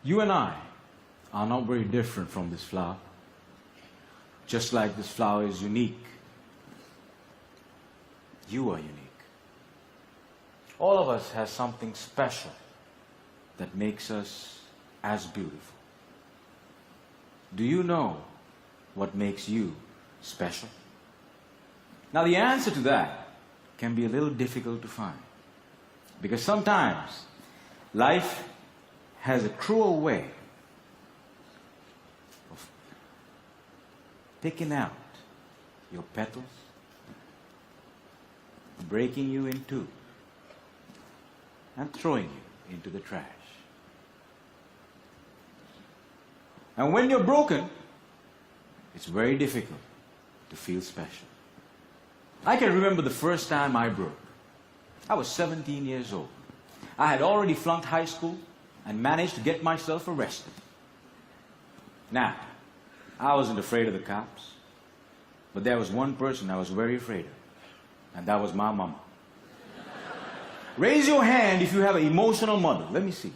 You and I are not very different from this flower. Just like this flower is unique, you are unique. All of us have something special that makes us as beautiful. Do you know what makes you special? Now the answer to that can be a little difficult to find, because sometimes life has a cruel way of picking out your petals, breaking you in two, and throwing you into the trash. And when you're broken, it's very difficult to feel special. I can remember the first time I broke. I was 17 years old. I had already flunked high school and managed to get myself arrested. Now, I wasn't afraid of the cops, but there was one person I was very afraid of, and that was my mama. Raise your hand if you have an emotional mother. Let me see.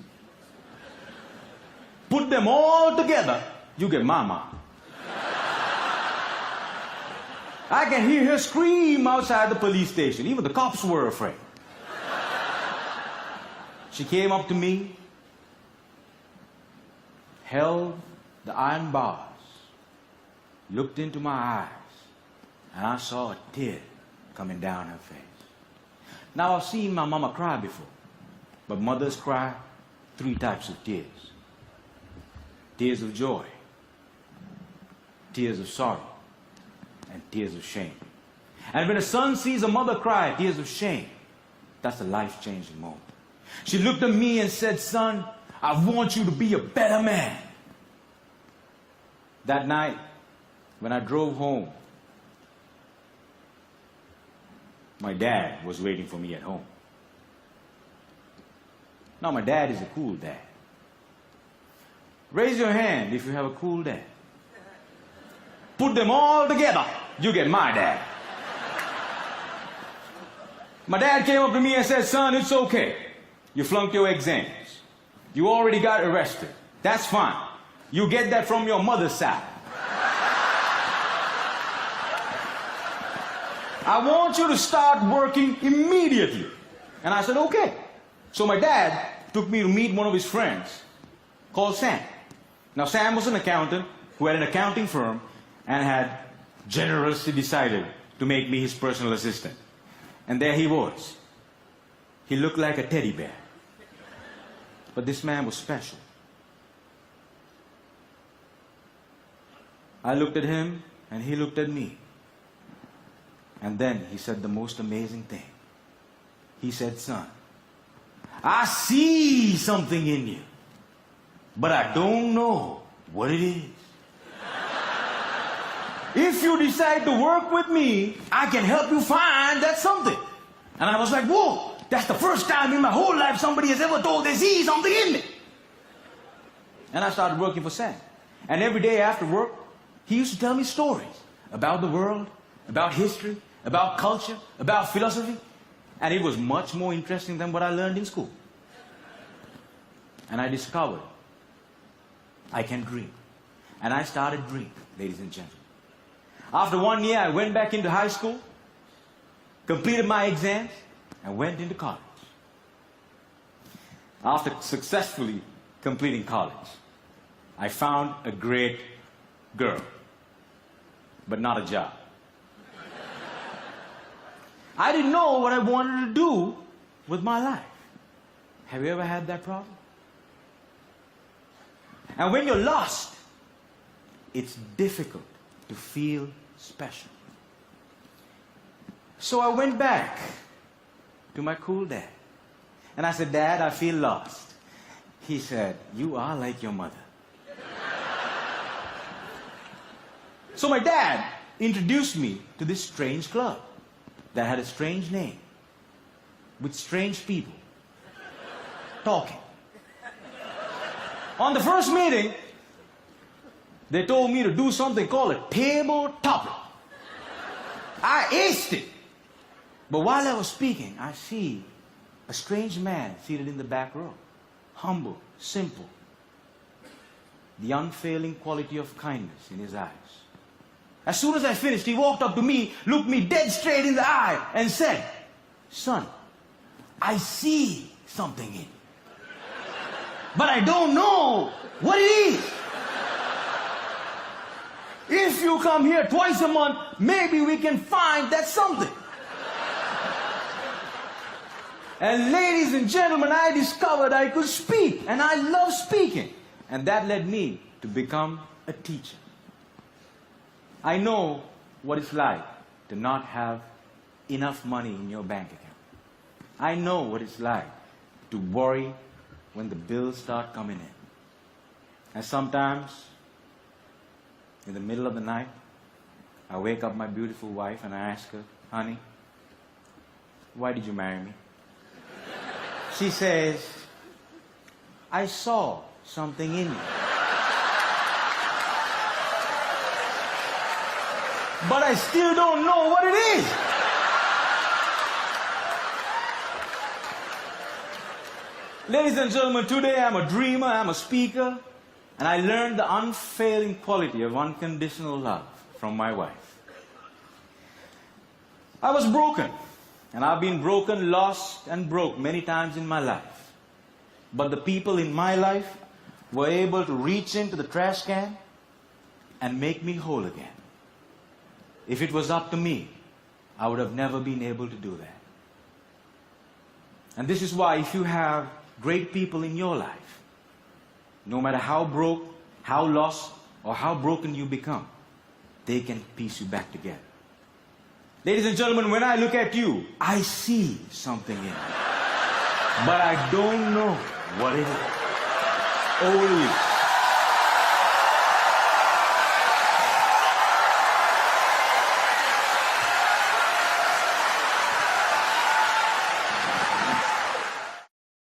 Put them all together, you get my mom. I can hear her scream outside the police station. Even the cops were afraid. She came up to me, held the iron bars, looked into my eyes, and I saw a tear coming down her face. Now, I've seen my mama cry before, but mothers cry 3 types of tears. Tears of joy, tears of sorrow, and tears of shame. And when a son sees a mother cry tears of shame, that's a life-changing moment. She looked at me and said, "Son, I want you to be a better man." That night, when I drove home, my dad was waiting for me at home. Now, my dad is a cool dad. Raise your hand if you have a cool dad. Put them all together, you get my dad. My dad came up to me and said, "Son, it's okay. You flunked your exams. You already got arrested. That's fine. You get that from your mother's side. I want you to start working immediately." And I said, "Okay." So my dad took me to meet one of his friends called Sam. Now, Sam was an accountant who had an accounting firm and had generously decided to make me his personal assistant. And there he was. He looked like a teddy bear. But this man was special. I looked at him, and he looked at me. And then he said the most amazing thing. He said, "Son, I see something in you, but I don't know what it is. If you decide to work with me, I can help you find that something." And I was like, "Whoa, that's the first time in my whole life somebody has ever told they see something in me." And I started working for Sam. And every day after work, he used to tell me stories about the world, about history, about culture, about philosophy. And it was much more interesting than what I learned in school. And I discovered I can dream. And I started dreaming, ladies and gentlemen. After 1 year, I went back into high school, completed my exams, and went into college. After successfully completing college, I found a great girl, but not a job. I didn't know what I wanted to do with my life. Have you ever had that problem? And when you're lost, it's difficult to feel special. So I went back to my cool dad. And I said, "Dad, I feel lost." He said, "You are like your mother." So my dad introduced me to this strange club that had a strange name, with strange people talking. On the first meeting, they told me to do something called a table topper. I aced it. But while I was speaking, I see a strange man seated in the back row. Humble, simple, the unfailing quality of kindness in his eyes. As soon as I finished, he walked up to me, looked me dead straight in the eye, and said, "Son, I see something in you, but I don't know what it is. If you come here twice a month, maybe we can find that something." And ladies and gentlemen, I discovered I could speak, and I love speaking. And that led me to become a teacher. I know what it's like to not have enough money in your bank account. I know what it's like to worry when the bills start coming in. And sometimes, in the middle of the night, I wake up my beautiful wife and I ask her, "Honey, why did you marry me?" She says, "I saw something in you. But I still don't know what it is." Ladies and gentlemen, today I'm a dreamer, I'm a speaker, and I learned the unfailing quality of unconditional love from my wife. I was broken, and I've been broken, lost, and broke many times in my life. But the people in my life were able to reach into the trash can and make me whole again. If it was up to me, I would have never been able to do that. And this is why, if you have great people in your life, no matter how broke, how lost, or how broken you become, they can piece you back together. Ladies and gentlemen, when I look at you, I see something in you. But I don't know what it is. Only you.